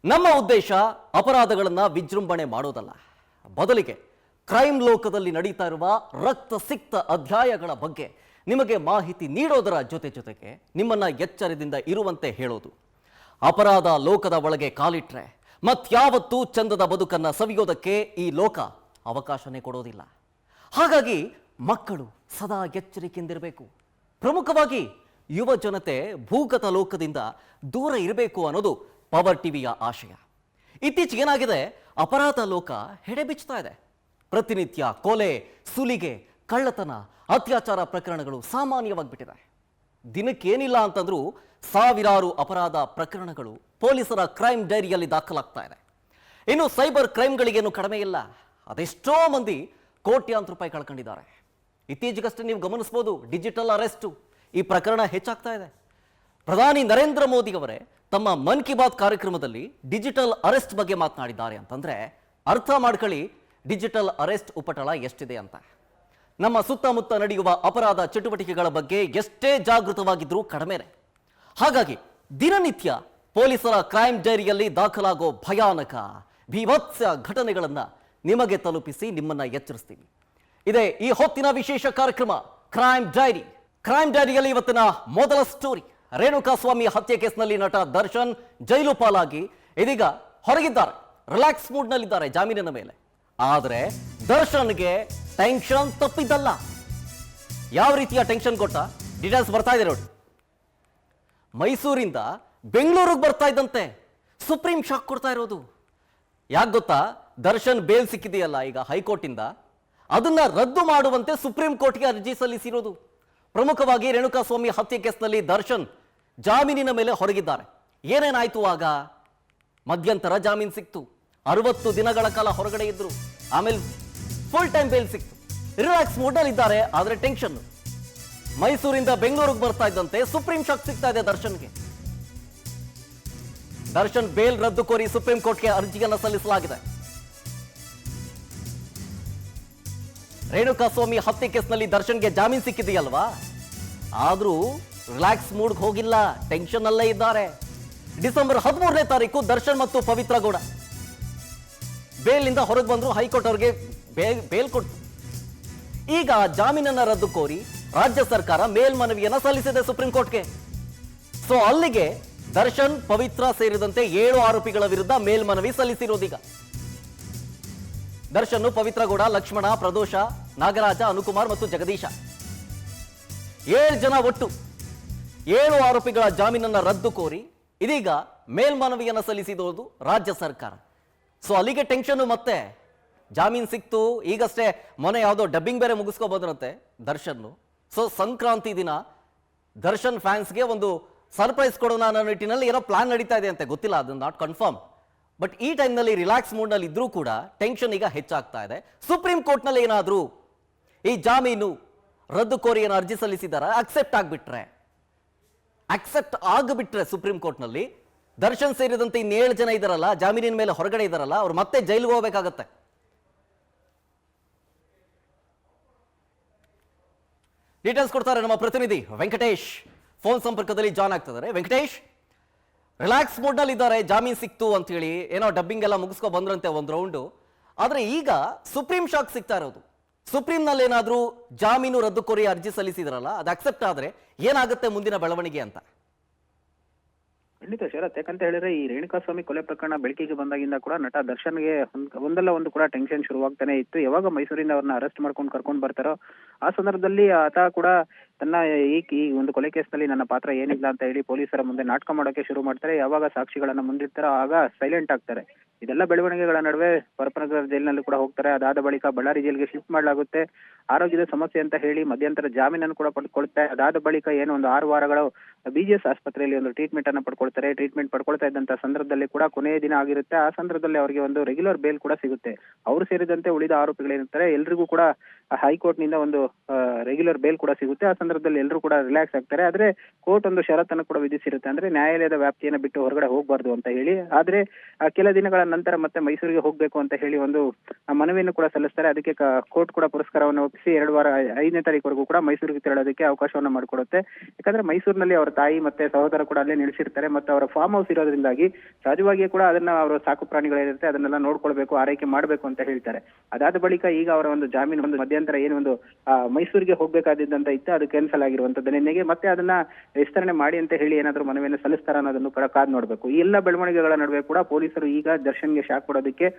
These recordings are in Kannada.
ನಮ್ಮ ಉದ್ದೇಶ ಅಪರಾಧಗಳನ್ನ ವಿಜೃಂಭಣೆ ಮಾಡೋದಲ್ಲ, ಬದಲಿಗೆ ಕ್ರೈಮ್ ಲೋಕದಲ್ಲಿ ನಡೀತಾ ಇರುವ ರಕ್ತ ಸಿಕ್ತ ಅಧ್ಯಾಯಗಳ ಬಗ್ಗೆ ನಿಮಗೆ ಮಾಹಿತಿ ನೀಡೋದರ ಜೊತೆಗೆ ನಿಮ್ಮನ್ನ ಎಚ್ಚರದಿಂದ ಇರುವಂತೆ ಹೇಳೋದು. ಅಪರಾಧ ಲೋಕದ ಒಳಗೆ ಕಾಲಿಟ್ರೆ ಮತ್ಯಾವತ್ತೂ ಚಂದದ ಬದುಕನ್ನ ಸವಿಯೋದಕ್ಕೆ ಈ ಲೋಕ ಅವಕಾಶನೇ ಕೊಡೋದಿಲ್ಲ. ಹಾಗಾಗಿ ಮಕ್ಕಳು ಸದಾ ಎಚ್ಚರಿಕೆಯಿಂದಿರಬೇಕು. ಪ್ರಮುಖವಾಗಿ ಯುವ ಜನತೆ ಭೂಗತ ಲೋಕದಿಂದ ದೂರ ಇರಬೇಕು ಅನ್ನೋದು ಪವರ್ ಟಿವಿಯ ಆಶಯ. ಇತ್ತೀಚೆಗೆ ಏನಾಗಿದೆ, ಅಪರಾಧ ಲೋಕ ಹೆಡೆಬಿಚ್ತಾ ಇದೆ. ಪ್ರತಿನಿತ್ಯ ಕೊಲೆ, ಸುಲಿಗೆ, ಕಳ್ಳತನ, ಅತ್ಯಾಚಾರ ಪ್ರಕರಣಗಳು ಸಾಮಾನ್ಯವಾಗಿಬಿಟ್ಟಿದೆ. ದಿನಕ್ಕೇನಿಲ್ಲ ಅಂತಂದ್ರೂ ಸಾವಿರಾರು ಅಪರಾಧ ಪ್ರಕರಣಗಳು ಪೊಲೀಸರ ಕ್ರೈಮ್ ಡೈರಿಯಲ್ಲಿ ದಾಖಲಾಗ್ತಾ ಇದೆ. ಇನ್ನು ಸೈಬರ್ ಕ್ರೈಮ್ಗಳಿಗೇನು ಕಡಿಮೆ ಇಲ್ಲ. ಅದೆಷ್ಟೋ ಮಂದಿ ಕೋಟ್ಯಾಂತರ ರೂಪಾಯಿ ಕಳ್ಕೊಂಡಿದ್ದಾರೆ. ಇತ್ತೀಚೆಗಷ್ಟೇ ನೀವು ಗಮನಿಸಬಹುದು, ಡಿಜಿಟಲ್ ಅರೆಸ್ಟು ಈ ಪ್ರಕರಣ ಹೆಚ್ಚಾಗ್ತಾ ಇದೆ. ಪ್ರಧಾನಿ ನರೇಂದ್ರ ಮೋದಿ ಅವರೇ ತಮ್ಮ ಮನ್ ಕಿ ಬಾತ್ ಕಾರ್ಯಕ್ರಮದಲ್ಲಿ ಡಿಜಿಟಲ್ ಅರೆಸ್ಟ್ ಬಗ್ಗೆ ಮಾತನಾಡಿದ್ದಾರೆ. ಅಂತಂದ್ರೆ ಅರ್ಥ ಮಾಡ್ಕೊಳ್ಳಿ, ಡಿಜಿಟಲ್ ಅರೆಸ್ಟ್ ಉಪಟಳ ಎಷ್ಟಿದೆ ಅಂತ. ನಮ್ಮ ಸುತ್ತಮುತ್ತ ನಡೆಯುವ ಅಪರಾಧ ಚಟುವಟಿಕೆಗಳ ಬಗ್ಗೆ ಎಷ್ಟೇ ಜಾಗೃತವಾಗಿದ್ರೂ ಕಡಿಮೆನೆ. ಹಾಗಾಗಿ ದಿನನಿತ್ಯ ಪೊಲೀಸರ ಕ್ರೈಮ್ ಡೈರಿಯಲ್ಲಿ ದಾಖಲಾಗೋ ಭಯಾನಕ ಭೀಭತ್ಸ ಘಟನೆಗಳನ್ನ ನಿಮಗೆ ತಲುಪಿಸಿ ನಿಮ್ಮನ್ನ ಎಚ್ಚರಿಸ್ತೀವಿ. ಇದೇ ಈ ಹೊತ್ತಿನ ವಿಶೇಷ ಕಾರ್ಯಕ್ರಮ ಕ್ರೈಮ್ ಡೈರಿ. ಕ್ರೈಮ್ ಡೈರಿಯಲ್ಲಿ ಇವತ್ತಿನ ಮೊದಲ ಸ್ಟೋರಿ, ರೇಣುಕಾಸ್ವಾಮಿ ಹತ್ಯೆ ಕೇಸ್ನಲ್ಲಿ ನಟ ದರ್ಶನ್ ಜೈಲು ಪಾಲಾಗಿ ಇದೀಗ ಹೊರಗಿದ್ದಾರೆ. ರಿಲ್ಯಾಕ್ಸ್ ಮೂಡ್ನಲ್ಲಿದ್ದಾರೆ ಜಾಮೀನಿನ ಮೇಲೆ. ಆದರೆ ದರ್ಶನ್ಗೆ ಟೆನ್ಷನ್ ತಪ್ಪಿದ್ದಲ್ಲ. ಯಾವ ರೀತಿಯ ಟೆನ್ಷನ್ ಕೊಟ್ಟ ಡೀಟೇಲ್ಸ್ ಬರ್ತಾ ಇದೆ ನೋಡಿ. ಮೈಸೂರಿಂದ ಬೆಂಗಳೂರಿಗೆ ಬರ್ತಾ ಇದ್ದಂತೆ ಸುಪ್ರೀಂ ಶಾಕ್ ಕೊಡ್ತಾ ಇರೋದು. ಯಾಕೆ ಗೊತ್ತಾ, ದರ್ಶನ್ ಬೇಲ್ ಸಿಕ್ಕಿದೆಯಲ್ಲ ಈಗ ಹೈಕೋರ್ಟಿಂದ, ಅದನ್ನ ರದ್ದು ಮಾಡುವಂತೆ ಸುಪ್ರೀಂ ಕೋರ್ಟ್ಗೆ ಅರ್ಜಿ ಸಲ್ಲಿಸಿರೋದು. ಪ್ರಮುಖವಾಗಿ ರೇಣುಕಾಸ್ವಾಮಿ ಹತ್ಯೆ ಕೇಸ್ನಲ್ಲಿ ದರ್ಶನ್ ಜಾಮೀನಿನ ಮೇಲೆ ಹೊರಗಿದ್ದಾರೆ. ಏನೇನಾಯ್ತು ಆಗ? ಮಧ್ಯಂತರ ಜಾಮೀನು ಸಿಕ್ತು, 60 ದಿನಗಳ ಕಾಲ ಹೊರಗಡೆ ಇದ್ರು, ಆಮೇಲೆ ಫುಲ್ ಟೈಮ್ ಬೇಲ್ ಸಿಕ್ತು. ರಿಲ್ಯಾಕ್ಸ್ ಮೂಡ್ನಲ್ಲಿ ಇದ್ದಾರೆ. ಆದ್ರೆ ಟೆನ್ಷನ್. ಮೈಸೂರಿಂದ ಬೆಂಗಳೂರಿಗೆ ಬರ್ತಾ ಇದ್ದಂತೆ ಸುಪ್ರೀಂ ಶಾಕ್ ಸಿಗ್ತಾ ಇದೆ ದರ್ಶನ್ಗೆ. ದರ್ಶನ್ ಬೇಲ್ ರದ್ದು ಕೋರಿ ಸುಪ್ರೀಂ ಕೋರ್ಟ್ಗೆ ಅರ್ಜಿಯನ್ನು ಸಲ್ಲಿಸಲಾಗಿದೆ. ರೇಣುಕಾಸ್ವಾಮಿ ಹತ್ಯೆ ಕೇಸ್ನಲ್ಲಿ ದರ್ಶನ್ಗೆ ಜಾಮೀನು ಸಿಕ್ಕಿದೆಯಲ್ವಾ, ಆದ್ರೂ ರಿಲ್ಯಾಕ್ಸ್ ಮೂಡ್ಗೆ ಹೋಗಿಲ್ಲ, ಟೆನ್ಷನ್ ಅಲ್ಲೇ ಇದ್ದಾರೆ. ಡಿಸೆಂಬರ್ 13ನೇ ತಾರೀಕು ದರ್ಶನ್ ಮತ್ತು ಪವಿತ್ರ ಗೌಡ ಬೇಲ್ನಿಂದ ಹೊರಗೆ ಬಂದ್ರು. ಹೈಕೋರ್ಟ್ ಅವರಿಗೆ ಬೇಲ್ ಕೊಟ್ಟು ಈಗ ಜಾಮೀನನ್ನ ರದ್ದು ಕೋರಿ ರಾಜ್ಯ ಸರ್ಕಾರ ಮೇಲ್ಮನವಿಯನ್ನ ಸಲ್ಲಿಸಿದೆ ಸುಪ್ರೀಂ ಕೋರ್ಟ್ಗೆ. ಸೊ ಅಲ್ಲಿಗೆ ದರ್ಶನ್, ಪವಿತ್ರ ಸೇರಿದಂತೆ 7 ಆರೋಪಿಗಳ ವಿರುದ್ಧ ಮೇಲ್ಮನವಿ ಸಲ್ಲಿಸಿರೋದೀಗ. ದರ್ಶನ್, ಪವಿತ್ರ ಗೌಡ, ಲಕ್ಷ್ಮಣ, ಪ್ರದೋಷ, ನಾಗರಾಜ, ಅನುಕುಮಾರ್ ಮತ್ತು ಜಗದೀಶ 7 ಜನ ಒಟ್ಟು 7 ಆರೋಪಿಗಳ ಜಾಮೀನನ್ನ ರದ್ದು ಕೋರಿ ಇದೀಗ ಮೇಲ್ಮನವಿಯನ್ನ ಸಲ್ಲಿಸಿರೋದು ರಾಜ್ಯ ಸರ್ಕಾರ. ಸೊ ಅಲ್ಲಿಗೆ ಟೆನ್ಷನ್. ಮತ್ತೆ ಜಾಮೀನ್ ಸಿಕ್ತು. ಈಗಷ್ಟೇ ಮೊನ್ನೆ ಯಾವುದೋ ಡಬ್ಬಿಂಗ್ ಬೇರೆ ಮುಗಿಸ್ಕೊ ಬಂದ್ರಂತೆ ದರ್ಶನ್. ಸೊ ಸಂಕ್ರಾಂತಿ ದಿನ ದರ್ಶನ್ ಫ್ಯಾನ್ಸ್ಗೆ ಒಂದು ಸರ್ಪ್ರೈಸ್ ಕೊಡೋಣ ಅನ್ನೋ ನಿಟ್ಟಿನಲ್ಲಿ ಏನೋ ಪ್ಲಾನ್ ನಡೀತಾ ಇದೆ ಅಂತೆ, ಗೊತ್ತಿಲ್ಲ, ಅದು ನಾಟ್ ಕನ್ಫರ್ಮ್. ಬಟ್ ಈ ಟೈಮ್ನಲ್ಲಿ ರಿಲ್ಯಾಕ್ಸ್ ಮೂಡ್ನಲ್ಲಿ ಇದ್ರೂ ಕೂಡ ಟೆನ್ಷನ್ ಈಗ ಹೆಚ್ಚಾಗ್ತಾ ಇದೆ. ಸುಪ್ರೀಂ ಕೋರ್ಟ್ನಲ್ಲಿ ಏನಾದರೂ ಈ ಜಾಮೀನು ರದ್ದು ಕೋರಿ ಏನೋ ಅರ್ಜಿ ಸಲ್ಲಿಸಿದಾರ, ಅಕ್ಸೆಪ್ಟ್ ಆಗಿಬಿಟ್ರೆ ಸುಪ್ರೀಂ ಕೋರ್ಟ್ನಲ್ಲಿ ದರ್ಶನ್ ಸೇರಿದಂತೆ ಇನ್ನು 7 ಜನ ಇದಾರಲ್ಲ, ಜಾಮೀನಿನ ಮೇಲೆ ಹೊರಗಡೆ ಇದಾರಲ್ಲ, ಅವ್ರು ಮತ್ತೆ ಜೈಲಿಗೆ ಹೋಗ್ಬೇಕಾಗತ್ತೆ. ಡೀಟೇಲ್ಸ್ ಕೊಡ್ತಾರೆ ನಮ್ಮ ಪ್ರತಿನಿಧಿ ವೆಂಕಟೇಶ್. ಫೋನ್ ಸಂಪರ್ಕದಲ್ಲಿ ಜಾಯ್ನ್ ಆಗ್ತಿದ್ದಾರೆ. ವೆಂಕಟೇಶ್, ರಿಲ್ಯಾಕ್ಸ್ ಮೂಡ್ನಲ್ಲಿ ಇದ್ದಾರೆ, ಜಾಮೀನ್ ಸಿಕ್ತು ಅಂತ ಹೇಳಿ ಏನೋ ಡಬ್ಬಿಂಗ್ ಎಲ್ಲ ಮುಗಿಸ್ಕೊ ಬಂದ್ರಂತೆ ಒಂದು ರೌಂಡು. ಆದ್ರೆ ಈಗ ಸುಪ್ರೀಂ ಶಾಕ್ ಸಿಗ್ತಾ ಇರೋದು. ಸುಪ್ರೀಂನಲ್ಲಿ ಏನಾದ್ರೂ ಜಾಮೀನು ರದ್ದು ಕೋರಿ ಅರ್ಜಿ ಸಲ್ಲಿಸಿದ್ರಲ್ಲ, ಅದು ಅಕ್ಸೆಪ್ಟ್ ಆದ್ರೆ ಏನಾಗುತ್ತೆ ಮುಂದಿನ ಬೆಳವಣಿಗೆ ಅಂತ? ಖಂಡಿತ ಶರತ್, ಯಾಕಂತ ಹೇಳಿದ್ರೆ ಈ ರೇಣುಕಾಸ್ವಾಮಿ ಕೊಲೆ ಪ್ರಕರಣ ಬೆಳಕಿಗೆ ಬಂದಾಗಿಂದ ಕೂಡ ನಟ ದರ್ಶನ್ಗೆ ಒಂದಲ್ಲ ಒಂದು ಕೂಡ ಟೆನ್ಷನ್ ಶುರುವಾಗ್ತಾನೆ ಇತ್ತು. ಯಾವಾಗ ಮೈಸೂರಿಂದ ಅವ್ರನ್ನ ಅರೆಸ್ಟ್ ಮಾಡ್ಕೊಂಡು ಕರ್ಕೊಂಡು ಬರ್ತಾರೋ ಆ ಸಂದರ್ಭದಲ್ಲಿ ಆತ ಕೂಡ ತನ್ನ ಈ ಒಂದು ಕೊಲೆ ಕೇಸ್ನಲ್ಲಿ ನನ್ನ ಪಾತ್ರ ಏನಿಲ್ಲ ಅಂತ ಹೇಳಿ ಪೊಲೀಸರ ಮುಂದೆ ನಾಟಕ ಮಾಡೋಕೆ ಶುರು ಮಾಡ್ತಾರೆ. ಯಾವಾಗ ಸಾಕ್ಷಿಗಳನ್ನ ಮುಂದಿಡ್ತಾರೋ ಆಗ ಸೈಲೆಂಟ್ ಆಗ್ತಾರೆ. ಇದೆಲ್ಲ ಬೆಳವಣಿಗೆಗಳ ನಡುವೆ ಪರಪ್ಪನಗರ ಜೈಲಿನಲ್ಲಿ ಕೂಡ ಹೋಗ್ತಾರೆ. ಅದಾದ ಬಳಿಕ ಬಳ್ಳಾರಿ ಜೈಲಿಗೆ ಶಿಫ್ಟ್ ಮಾಡಲಾಗುತ್ತೆ. ಆರೋಗ್ಯದ ಸಮಸ್ಯೆ ಅಂತ ಹೇಳಿ ಮಧ್ಯಂತರ ಜಾಮೀನನ್ನು ಕೂಡ ಪಡ್ಕೊಳ್ತಾರೆ. ಅದಾದ ಬಳಿಕ ಏನು ಒಂದು 6 ವಾರಗಳು BGS ಆಸ್ಪತ್ರೆಯಲ್ಲಿ ಒಂದು ಟ್ರೀಟ್ಮೆಂಟ್ ಅನ್ನ ಪಡ್ಕೊಳ್ತಾರೆ. ಟ್ರೀಟ್ಮೆಂಟ್ ಪಡ್ಕೊಳ್ತಾ ಇದ್ದಂತ ಸಂದರ್ಭದಲ್ಲಿ ಕೂಡ ಕೊನೆಯ ದಿನ ಆಗಿರುತ್ತೆ. ಆ ಸಂದರ್ಭದಲ್ಲಿ ಅವರಿಗೆ ಒಂದು ರೆಗ್ಯುಲರ್ ಬೇಲ್ ಕೂಡ ಸಿಗುತ್ತೆ. ಅವರು ಸೇರಿದಂತೆ ಉಳಿದ ಆರೋಪಿಗಳೇನಿರ್ತಾರೆ ಎಲ್ರಿಗೂ ಕೂಡ ಹೈಕೋರ್ಟ್ ನಿಂದ ಒಂದು ರೆಗ್ಯುಲರ್ ಬೇಲ್ ಕೂಡ ಸಿಗುತ್ತೆ. ಆ ಸಂದರ್ಭದಲ್ಲಿ ಎಲ್ಲರೂ ಕೂಡ ರಿಲ್ಯಾಕ್ಸ್ ಆಗ್ತಾರೆ. ಆದ್ರೆ ಕೋರ್ಟ್ ಒಂದು ಷರತ್ತನ್ನು ಕೂಡ ವಿಧಿಸಿರುತ್ತೆ, ಅಂದ್ರೆ ನ್ಯಾಯಾಲಯದ ವ್ಯಾಪ್ತಿಯನ್ನು ಬಿಟ್ಟು ಹೊರಗಡೆ ಹೋಗಬಾರ್ದು ಅಂತ ಹೇಳಿ. ಆದ್ರೆ ಕೆಲ ದಿನಗಳ ನಂತರ ಮತ್ತೆ ಮೈಸೂರಿಗೆ ಹೋಗ್ಬೇಕು ಅಂತ ಹೇಳಿ ಒಂದು ಮನವಿಯನ್ನು ಕೂಡ ಸಲ್ಲಿಸ್ತಾರೆ. ಅದಕ್ಕೆ ಕೋರ್ಟ್ ಕೂಡ ಪುರಸ್ಕಾರವನ್ನು ಒಪ್ಪಿಸಿ 2 ವಾರ 5ನೇ ತಾರೀಕುವರೆಗೂ ಕೂಡ ಮೈಸೂರಿಗೆ ತೆರಳೋದಕ್ಕೆ ಅವಕಾಶವನ್ನ ಮಾಡಿಕೊಡುತ್ತೆ. ಯಾಕಂದ್ರೆ ಮೈಸೂರಿನಲ್ಲಿ ಅವರ ತಾಯಿ ಮತ್ತೆ ಸಹೋದರ ಕೂಡ ಅಲ್ಲೇ ನಿಲ್ಲಿಸಿರ್ತಾರೆ ಮತ್ತು ಅವರ ಫಾರ್ಮ್ ಹೌಸ್ ಇರೋದ್ರಿಂದಾಗಿ ಸಹಜವಾಗಿಯೇ ಕೂಡ ಅದನ್ನ ಅವರ ಸಾಕು ಪ್ರಾಣಿಗಳಿರುತ್ತೆ ಅದನ್ನೆಲ್ಲ ನೋಡ್ಕೊಳ್ಬೇಕು, ಆರೈಕೆ ಮಾಡ್ಬೇಕು ಅಂತ ಹೇಳ್ತಾರೆ. ಅದಾದ ಬಳಿಕ ಈಗ ಅವರ ಒಂದು ಜಾಮೀನು ಒಂದು ಮಧ್ಯಂತರ ಏನು ಒಂದು ಮೈಸೂರಿಗೆ ಹೋಗ್ಬೇಕಾದಿದ್ದಂತ ಇತ್ತು, ಅದು ಕ್ಯಾನ್ಸಲ್ ಆಗಿರುವಂತದ್ದು ನಿನ್ನೆಗೆ. ಮತ್ತೆ ಅದನ್ನ ವಿಸ್ತರಣೆ ಮಾಡಿ ಅಂತ ಹೇಳಿ ಏನಾದ್ರು ಮನವಿಯನ್ನು ಸಲ್ಲಿಸ್ತಾರ ಅನ್ನೋದನ್ನು ಕೂಡ ಕಾದ್ ನೋಡ್ಬೇಕು. ಈ ಎಲ್ಲ ಬೆಳವಣಿಗೆಗಳ ನಡುವೆ ಕೂಡ ಪೊಲೀಸರು ಈಗ ದರ್ಶನ್ಗೆ ಶಾಕ್ ಕೊಡೋದಕ್ಕೆ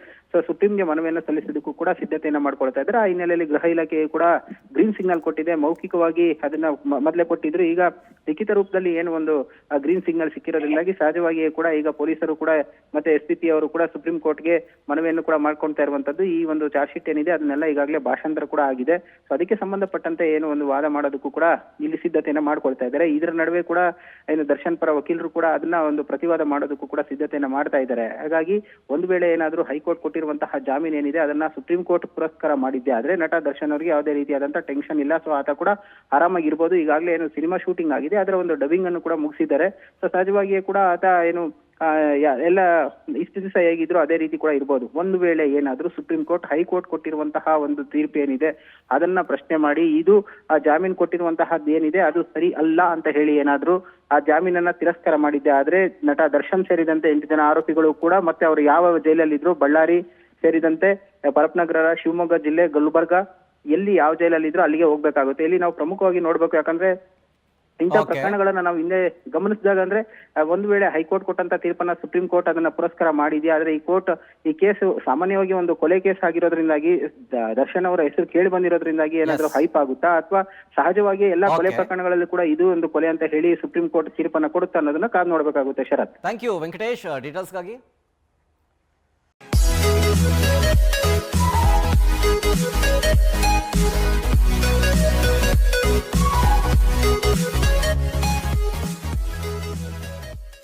ಸುಪ್ರೀಂಗೆ ಮನವಿಯನ್ನು ಸಲ್ಲಿಸೋದಕ್ಕೂ ಕೂಡ ಸಿದ್ಧತೆಯನ್ನ ಮಾಡ್ಕೊಳ್ತಾ ಇದ್ದಾರೆ. ಆ ಹಿನ್ನೆಲೆಯಲ್ಲಿ ಗೃಹ ಇಲಾಖೆಯು ಕೂಡ ಗ್ರೀನ್ ಸಿಗ್ನಲ್ ಕೊಟ್ಟಿದೆ. ಮೌಖಿಕವಾಗಿ ಅದನ್ನ ಮೊದಲೇ ಕೊಟ್ಟಿದ್ರು, ಈಗ ಲಿಖಿತ ರೂಪದಲ್ಲಿ ಏನು ಒಂದು ಗ್ರೀನ್ ಸಿಗ್ನಲ್ ಸಿಕ್ಕಿರೋದ್ರಿಂದಾಗಿ ಸಹಜವಾಗಿಯೇ ಕೂಡ ಈಗ ಪೊಲೀಸರು ಕೂಡ ಮತ್ತೆ SPP ಅವರು ಕೂಡ ಸುಪ್ರೀಂ ಕೋರ್ಟ್ಗೆ ಮನವಿಯನ್ನು ಕೂಡ ಮಾಡ್ಕೊಳ್ತಾ ಇರುವಂತದ್ದು. ಈ ಒಂದು ಚಾರ್ಜ್ ಶೀಟ್ ಏನಿದೆ ಅದನ್ನೆಲ್ಲ ಈಗಾಗಲೇ ಭಾಷಾಂತರ ಕೂಡ ಆಗಿದೆ. ಸೊ ಅದಕ್ಕೆ ಸಂಬಂಧಪಟ್ಟಂತೆ ಏನು ಒಂದು ವಾದ ಮಾಡೋದಕ್ಕೂ ಕೂಡ ಇಲ್ಲಿ ಸಿದ್ಧತೆಯನ್ನ ಮಾಡ್ಕೊಳ್ತಾ ಇದ್ದಾರೆ. ಇದರ ನಡುವೆ ಕೂಡ ಏನು ದರ್ಶನ್ ಪರ ವಕೀಲರು ಕೂಡ ಅದನ್ನ ಒಂದು ಪ್ರತಿವಾದ ಮಾಡೋದಕ್ಕೂ ಕೂಡ ಸಿದ್ಧತೆಯನ್ನ ಮಾಡ್ತಾ ಇದ್ದಾರೆ. ಹಾಗಾಗಿ ಒಂದು ವೇಳೆ ಏನಾದ್ರೂ ಹೈಕೋರ್ಟ್ ಕೊಟ್ಟಿರುವಂತಹ ಜಾಮೀನು ಏನಿದೆ ಅದನ್ನ ಸುಪ್ರೀಂ ಕೋರ್ಟ್ ಪುರಸ್ಕಾರ ಮಾಡಿದ್ದೆ ಆದ್ರೆ ನಟ ದರ್ಶನ್ ಅವರಿಗೆ ಯಾವುದೇ ರೀತಿಯಾದಂತಹ ಟೆನ್ಷನ್ ಇಲ್ಲ. ಸೊ ಆತ ಕೂಡ ಆರಾಮಾಗಿರ್ಬೋದು. ಈಗಾಗಲೇ ಏನು ಸಿನಿಮಾ ಶೂಟಿಂಗ್ ಆಗಿದೆ, ಅದರ ಒಂದು ಡಬ್ಬಿಂಗ್ ಅನ್ನು ಕೂಡ ಮುಗಿಸಿದ್ದಾರೆ. ಸೊ ಸಹಜವಾಗಿಯೇ ಕೂಡ ಆತ ಏನು ಎಲ್ಲ ಇಷ್ಟು ದಿವಸ ಹೇಗಿದ್ರು ಅದೇ ರೀತಿ ಕೂಡ ಇರ್ಬೋದು. ಒಂದು ವೇಳೆ ಏನಾದ್ರೂ ಸುಪ್ರೀಂ ಕೋರ್ಟ್ ಹೈಕೋರ್ಟ್ ಕೊಟ್ಟಿರುವಂತಹ ಒಂದು ತೀರ್ಪು ಏನಿದೆ ಅದನ್ನ ಪ್ರಶ್ನೆ ಮಾಡಿ ಇದು ಆ ಜಾಮೀನು ಕೊಟ್ಟಿರುವಂತಹದ್ದು ಏನಿದೆ ಅದು ಸರಿ ಅಲ್ಲ ಅಂತ ಹೇಳಿ ಏನಾದ್ರೂ ಆ ಜಾಮೀನನ್ನ ತಿರಸ್ಕಾರ ಮಾಡಿದ್ದೆ ಆದ್ರೆ ನಟ ದರ್ಶನ್ ಸೇರಿದಂತೆ 8 ಜನ ಆರೋಪಿಗಳು ಕೂಡ ಮತ್ತೆ ಅವರು ಯಾವ ಜೈಲಲ್ಲಿದ್ರು, ಬಳ್ಳಾರಿ ಸೇರಿದಂತೆ ಪರಪ್ಪನಗರ, ಶಿವಮೊಗ್ಗ ಜಿಲ್ಲೆ, ಗುಲ್ಬರ್ಗ ಎಲ್ಲಿ ಯಾವ ಜೈಲಲ್ಲಿದ್ರು ಅಲ್ಲಿಗೆ ಹೋಗ್ಬೇಕಾಗುತ್ತೆ. ಇಲ್ಲಿ ನಾವು ಪ್ರಮುಖವಾಗಿ ನೋಡ್ಬೇಕು, ಯಾಕಂದ್ರೆ ಇಂಥ ಪ್ರಕರಣಗಳನ್ನ ನಾವು ಹಿಂದೆ ಗಮನಿಸಿದಾಗ ಅಂದ್ರೆ ಒಂದು ವೇಳೆ ಹೈಕೋರ್ಟ್ ಕೊಟ್ಟಂತ ತೀರ್ಪನ್ನ ಸುಪ್ರೀಂ ಕೋರ್ಟ್ ಅದನ್ನ ಪುರಸ್ಕಾರ ಮಾಡಿದ್ಯಾ, ಆದ್ರೆ ಈ ಕೇಸು ಸಾಮಾನ್ಯವಾಗಿ ಒಂದು ಕೊಲೆ ಕೇಸ್ ಆಗಿರೋದ್ರಿಂದಾಗಿ ದರ್ಶನ್ ಅವರ ಹೆಸರು ಕೇಳಿ ಬಂದಿರೋದ್ರಿಂದಾಗಿ ಏನಾದ್ರೂ ಹೈಪ್ ಆಗುತ್ತಾ ಅಥವಾ ಸಹಜವಾಗಿ ಎಲ್ಲಾ ಕೊಲೆ ಪ್ರಕರಣಗಳಲ್ಲಿ ಕೂಡ ಇದು ಒಂದು ಕೊಲೆ ಅಂತ ಹೇಳಿ ಸುಪ್ರೀಂ ಕೋರ್ಟ್ ತೀರ್ಪನ್ನ ಕೊಡುತ್ತಾ ಅನ್ನೋದನ್ನ ಕಾದ್ ನೋಡ್ಬೇಕಾಗುತ್ತೆ. ಶರತ್, ಥ್ಯಾಂಕ್ ಯು ವೆಂಕಟೇಶ್ ಡೀಟೇಲ್ಸ್ಗಾಗಿ.